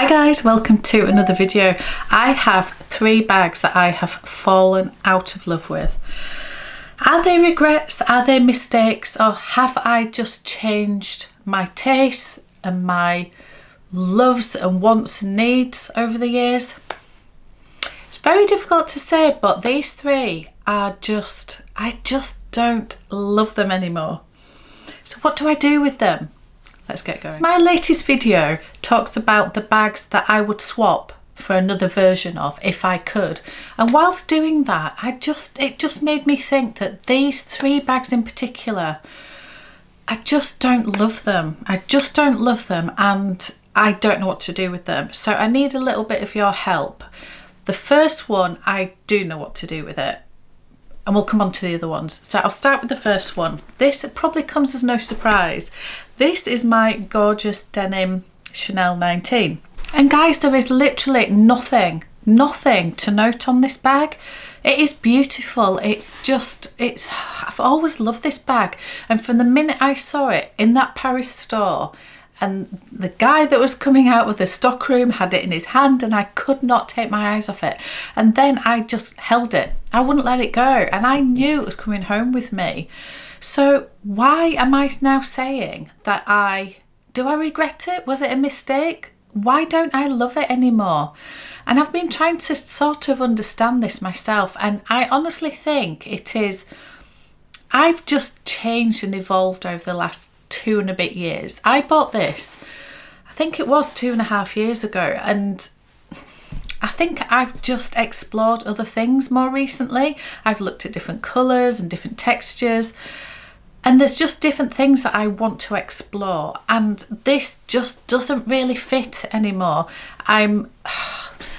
Hi guys, welcome to another video. I have 3 bags that I have fallen out of love with. Are they regrets? Are they mistakes? Or have I just changed my tastes and my loves and wants and needs over the years? It's very difficult to say, but these 3 are I just don't love them anymore. So what do I do with them? Let's get going. So my latest video talks about the bags that I would swap for another version of if I could. And whilst doing that, it just made me think that these 3 bags in particular, I just don't love them. I just don't love them and I don't know what to do with them. So I need a little bit of your help. The first one, I do know what to do with it. And we'll come on to the other ones. So I'll start with the first one. This probably comes as no surprise. This is my gorgeous denim Chanel 19. And guys, there is literally nothing to note on this bag. It is beautiful. I've always loved this bag. And from the minute I saw it in that Paris store, and the guy that was coming out with the stockroom had it in his hand and I could not take my eyes off it. And then I just held it. I wouldn't let it go. And I knew it was coming home with me. So why am I now saying that do I regret it? Was it a mistake? Why don't I love it anymore? And I've been trying to sort of understand this myself. And I honestly think I've just changed and evolved over the last 2 and a bit years. I bought this, I think it was 2.5 years ago, and I think I've just explored other things more recently. I've looked at different colours and different textures, and there's just different things that I want to explore, and this just doesn't really fit anymore.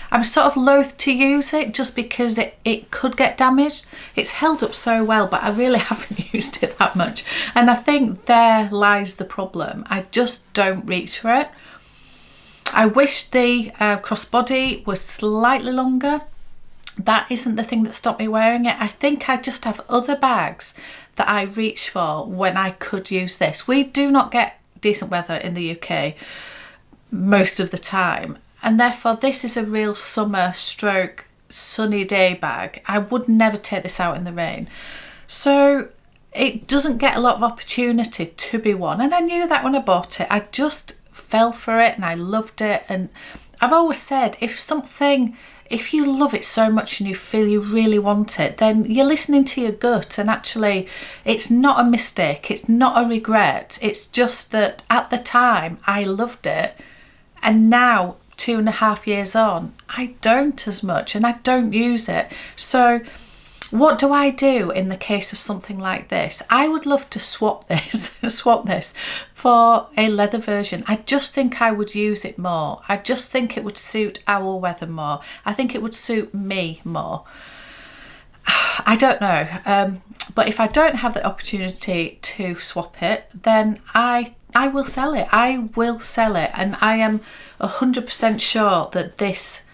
I'm sort of loath to use it just because it could get damaged. It's held up so well, but I really haven't used it that much. And I think there lies the problem. I just don't reach for it. I wish the crossbody was slightly longer. That isn't the thing that stopped me wearing it. I think I just have other bags that I reach for when I could use this. We do not get decent weather in the UK most of the time. And therefore this is a real summer stroke sunny day bag. I would never take this out in the rain. So it doesn't get a lot of opportunity to be one. And I knew that when I bought it. I just fell for it and I loved it. And I've always said, if you love it so much and you feel you really want it, then you're listening to your gut. And actually it's not a mistake. It's not a regret. It's just that at the time I loved it. And now 2.5 years on, I don't as much and I don't use it. So what do I do in the case of something like this? I would love to swap this for a leather version. I just think I would use it more. I just think it would suit our weather more. I think it would suit me more. I don't know. But if I don't have the opportunity to swap it, then I will sell it. I will sell it. And I am 100% sure that this,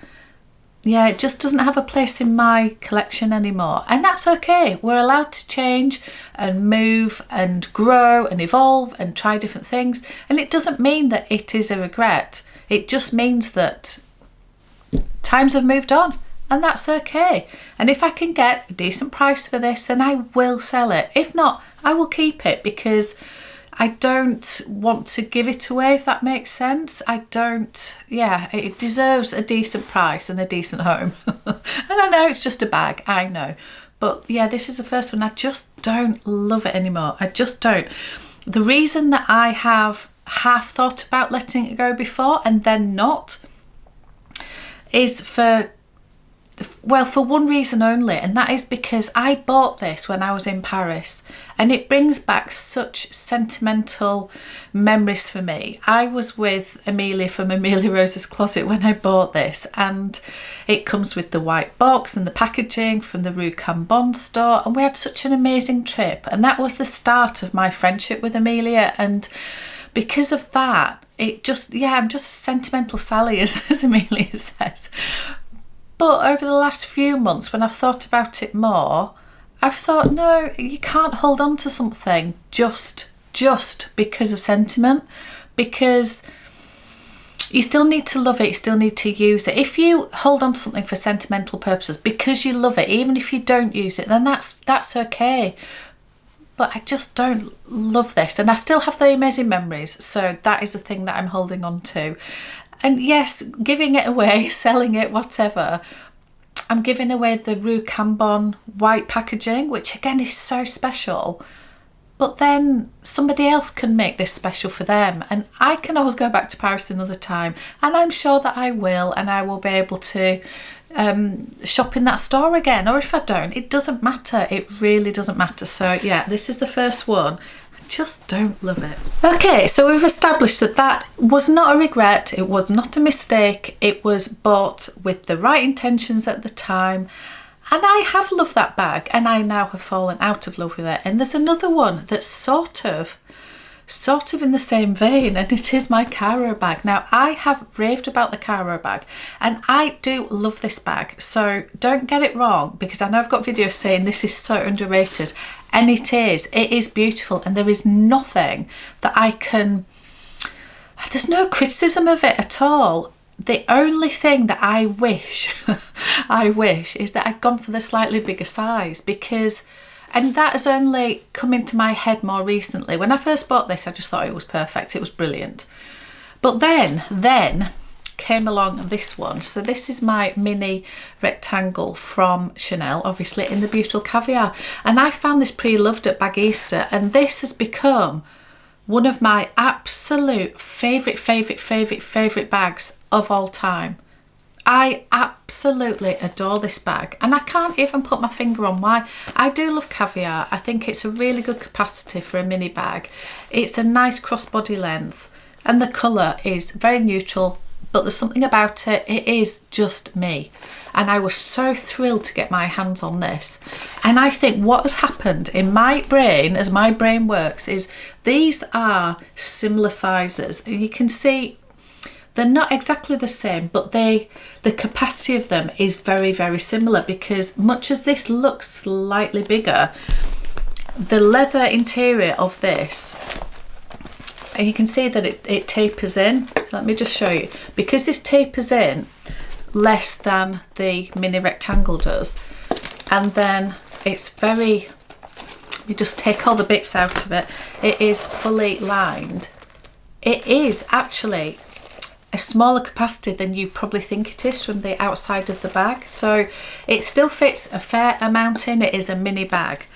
it just doesn't have a place in my collection anymore. And that's okay. We're allowed to change and move and grow and evolve and try different things. And it doesn't mean that it is a regret. It just means that times have moved on. And that's okay. And if I can get a decent price for this, then I will sell it. If not, I will keep it because I don't want to give it away, if that makes sense. It deserves a decent price and a decent home. And I know it's just a bag, I know. But yeah, this is the first one. I just don't love it anymore. I just don't. The reason that I have half thought about letting it go before and then not is for one reason only, and that is because I bought this when I was in Paris and it brings back such sentimental memories for me. I was with Amelia from Amelia Rose's Closet when I bought this, and it comes with the white box and the packaging from the Rue Cambon store, and we had such an amazing trip, and that was the start of my friendship with Amelia. And because of that, I'm just a sentimental Sally, as Amelia says. But over the last few months, when I've thought about it more, I've thought, no, you can't hold on to something just because of sentiment, because You still need to love it, you still need to use it. If you hold on to something for sentimental purposes because you love it, even if you don't use it, then that's okay. But I just don't love this, and I still have the amazing memories, so that is the thing that I'm holding on to. And yes, giving it away, selling it, whatever. I'm giving away the Rue Cambon white packaging, which again is so special. But then somebody else can make this special for them, and I can always go back to Paris another time, and I'm sure that I will, and I will be able to shop in that store again. Or if I don't, it doesn't matter. It really doesn't matter. So yeah, this is the first one. I just don't love it. Okay, so we've established that that was not a regret. It was not a mistake. It was bought with the right intentions at the time. And I have loved that bag, and I now have fallen out of love with it. And there's another one that's sort of in the same vein, and it is my Caro bag. Now, I have raved about the Caro bag, and I do love this bag. So don't get it wrong, because I know I've got videos saying this is so underrated, and it is. It is beautiful, and there is nothing that there's no criticism of it at all. The only thing that I wish is that I'd gone for the slightly bigger size, because, and that has only come into my head more recently. When I first bought this, I just thought it was perfect. It was brilliant. But then came along this one. So this is my mini rectangle from Chanel, obviously in the Beautiful Caviar. And I found this pre-loved at Bag Easter, and this has become one of my absolute favourite bags of all time. I absolutely adore this bag, and I can't even put my finger on why. I do love Caviar. I think it's a really good capacity for a mini bag. It's a nice crossbody length, and the colour is very neutral, but there's something about it. It is just me. And I was so thrilled to get my hands on this. And I think what has happened in my brain, as my brain works, is these are similar sizes. You can see they're not exactly the same, but the capacity of them is very similar, because much as this looks slightly bigger, the leather interior of this, and you can see that it tapers in. So let me just show you. Because this tapers in less than the mini rectangle does, and then it's very, you just take all the bits out of it, it is fully lined. It is actually a smaller capacity than you probably think it is from the outside of the bag. So it still fits a fair amount in. It is a mini bag.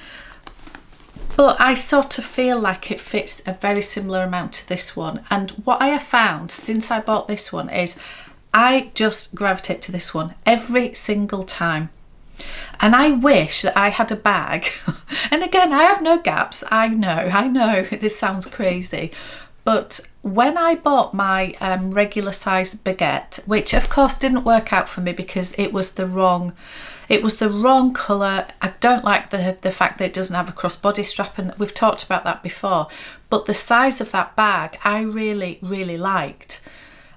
But I sort of feel like it fits a very similar amount to this one. And what I have found since I bought this one is I just gravitate to this one every single time. And I wish that I had a bag. And again, I have no gaps. I know, this sounds crazy. But when I bought my regular size baguette, which of course didn't work out for me because it was the wrong colour. I don't like the fact that it doesn't have a crossbody strap, and we've talked about that before. But the size of that bag I really liked.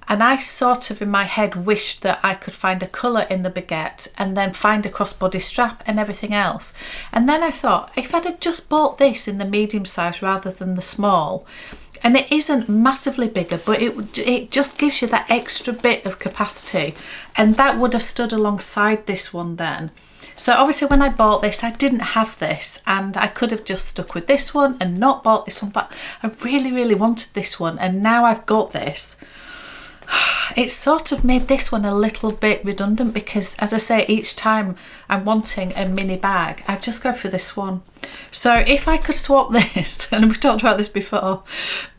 And I sort of in my head wished that I could find a colour in the baguette and then find a crossbody strap and everything else. And then I thought, if I'd have just bought this in the medium size rather than the small, and it isn't massively bigger, but it just gives you that extra bit of capacity, and that would have stood alongside this one then. So obviously when I bought this, I didn't have this, and I could have just stuck with this one and not bought this one, but I really wanted this one, and now I've got this. It's sort of made this one a little bit redundant, because as I say, each time I'm wanting a mini bag, I just go for this one. So if I could swap this, and we've talked about this before,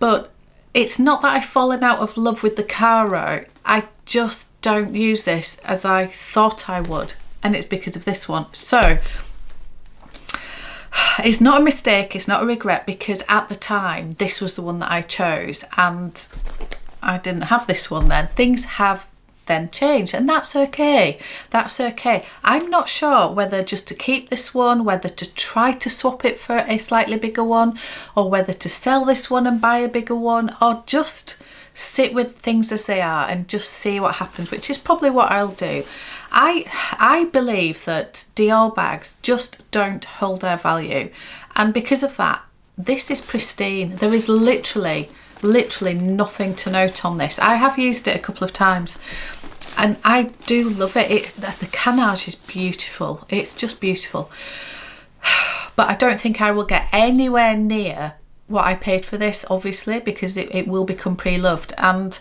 but it's not that I've fallen out of love with the Caro, I just don't use this as I thought I would, and it's because of this one. So it's not a mistake, it's not a regret, because at the time this was the one that I chose, and I didn't have this one then. Things have then changed, and that's okay. That's okay. I'm not sure whether just to keep this one, whether to try to swap it for a slightly bigger one, or whether to sell this one and buy a bigger one, or just sit with things as they are and just see what happens, which is probably what I'll do. I believe that Dior bags just don't hold their value, and because of that, this is pristine. There is literally literally nothing to note on this. I have used it a couple of times and I do love it. The canage is beautiful. It's just beautiful. But I don't think I will get anywhere near what I paid for this, obviously, because it will become pre-loved. And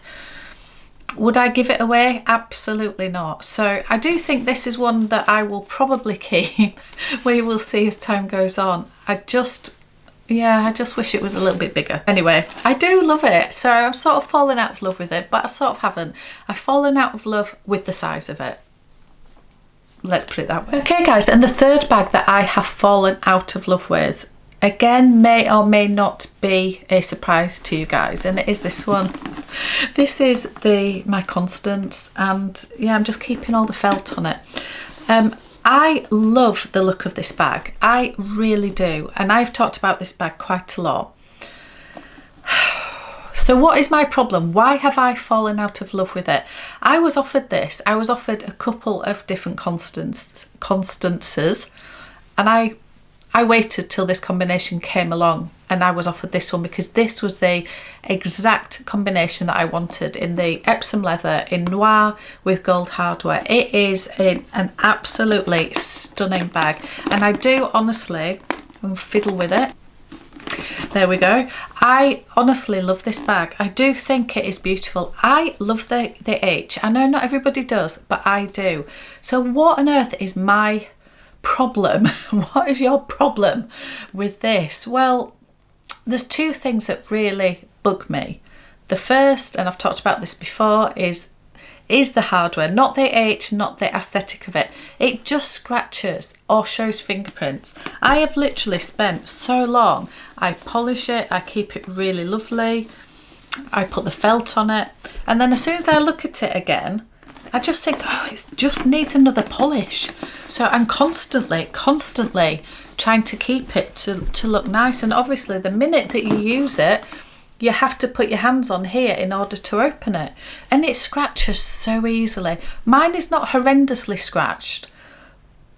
would I give it away? Absolutely not. So I do think this is one that I will probably keep. We will see as time goes on. I just wish it was a little bit bigger. Anyway, I do love it. So I'm sort of falling out of love with it, but I sort of haven't. I've fallen out of love with the size of it. Let's put it that way. Okay guys, and the third bag that I have fallen out of love with, again, may or may not be a surprise to you guys, and it is this one. This is my Constance, and yeah, I'm just keeping all the felt on it. I love the look of this bag. I really do, and I've talked about this bag quite a lot. So what is my problem? Why have I fallen out of love with it? I was offered this. I was offered a couple of different Constances, and I waited till this combination came along, and I was offered this one because this was the exact combination that I wanted, in the Epsom leather in noir with gold hardware. It is an absolutely stunning bag, and I do honestly fiddle with it. There we go. I honestly love this bag. I do think it is beautiful. I love the H. I know not everybody does, but I do. So what on earth is my problem? What is your problem with this? Well, there's two things that really bug me. The first, and I've talked about this before, is the hardware, not the H, not the aesthetic of it. It just scratches or shows fingerprints. I have literally spent so long. I polish it, I keep it really lovely, I put the felt on it, and then as soon as I look at it again, I just think, oh, it just needs another polish. So I'm constantly trying to keep it to look nice. And obviously the minute that you use it, you have to put your hands on here in order to open it. And it scratches so easily. Mine is not horrendously scratched,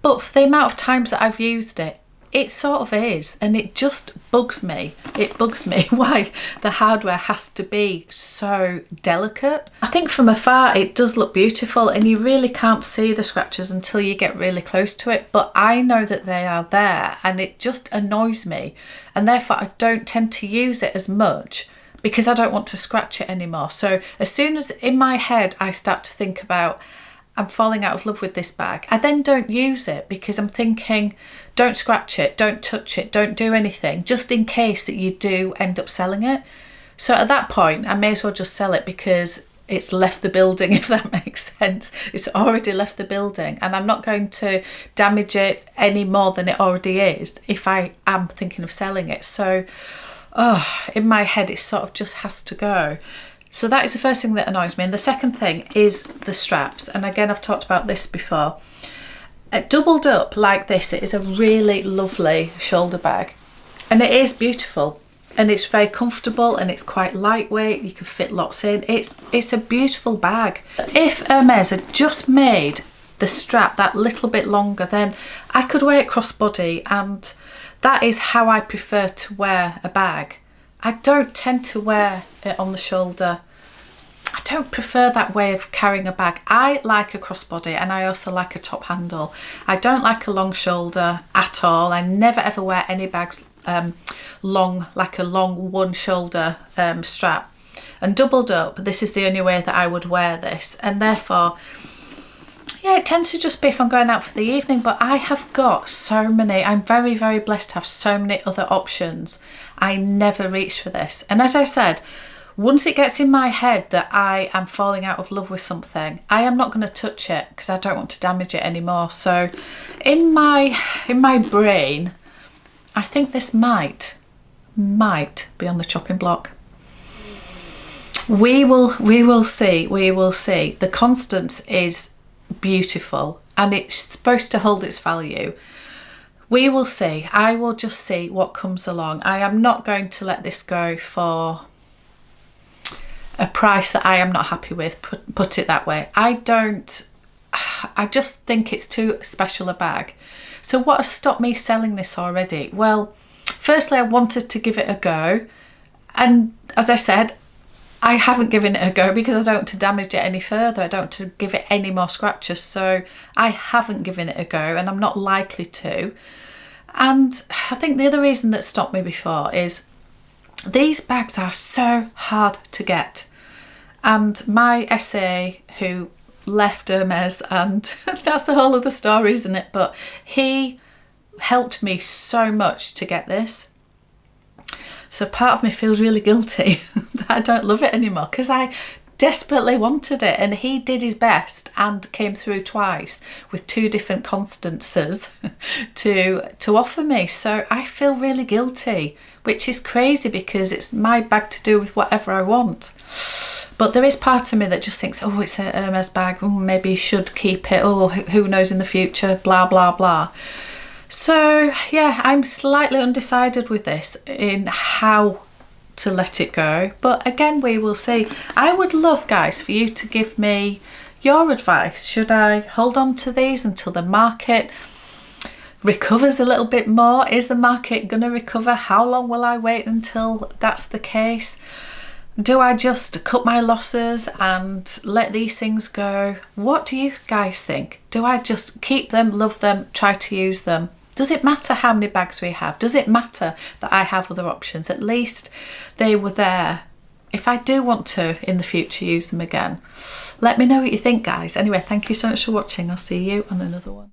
but for the amount of times that I've used it, it sort of is, and it just bugs me. It bugs me why the hardware has to be so delicate. I think from afar it does look beautiful, and you really can't see the scratches until you get really close to it, but I know that they are there, and it just annoys me, and therefore I don't tend to use it as much because I don't want to scratch it anymore. So as soon as in my head I start to think about, I'm falling out of love with this bag, I then don't use it because I'm thinking, don't scratch it, don't touch it, don't do anything, just in case that you do end up selling it. So at that point, I may as well just sell it because it's left the building, if that makes sense. It's already left the building, and I'm not going to damage it any more than it already is if I am thinking of selling it. So in my head, it sort of just has to go. So that is the first thing that annoys me. And the second thing is the straps. And again, I've talked about this before. Doubled up like this, it is a really lovely shoulder bag. And it is beautiful. And it's very comfortable, and it's quite lightweight. You can fit lots in. It's a beautiful bag. If Hermes had just made the strap that little bit longer, then I could wear it crossbody. And that is how I prefer to wear a bag. I don't tend to wear it on the shoulder. I don't prefer that way of carrying a bag. I like a crossbody, and I also like a top handle. I don't like a long shoulder at all. I never ever wear any bags long, like a long one shoulder strap. And doubled up, this is the only way that I would wear this. And therefore, yeah, it tends to just be if I'm going out for the evening, but I have got so many. I'm very, very blessed to have so many other options. I never reach for this. And as I said, once it gets in my head that I am falling out of love with something, I am not going to touch it because I don't want to damage it anymore. So in my brain, I think this might be on the chopping block. We will see. The Constance is beautiful, and it's supposed to hold its value. We will see. I will just see what comes along. I am not going to let this go for a price that I am not happy with, put it that way. I just think it's too special a bag. So what has stopped me selling this already? Well, firstly, I wanted to give it a go. And as I said, I haven't given it a go because I don't want to damage it any further. I don't want to give it any more scratches. So I haven't given it a go, and I'm not likely to. And I think the other reason that stopped me before is these bags are so hard to get. And my SA, who left Hermes, and that's a whole other story, isn't it? But he helped me so much to get this. So part of me feels really guilty that I don't love it anymore because I desperately wanted it, and he did his best and came through twice with 2 different constances to offer me. So I feel really guilty, which is crazy because it's my bag to do with whatever I want. But there is part of me that just thinks, oh, it's a Hermes bag, maybe you should keep it, oh, who knows in the future, blah, blah, blah. So yeah, I'm slightly undecided with this in how to let it go. But again, we will see. I would love, guys, for you to give me your advice. Should I hold on to these until the market recovers a little bit more? Is the market going to recover? How long will I wait until that's the case? Do I just cut my losses and let these things go? What do you guys think? Do I just keep them, love them, try to use them? Does it matter how many bags we have? Does it matter that I have other options? At least they were there. If I do want to in the future use them again, let me know what you think, guys. Anyway, thank you so much for watching. I'll see you on another one.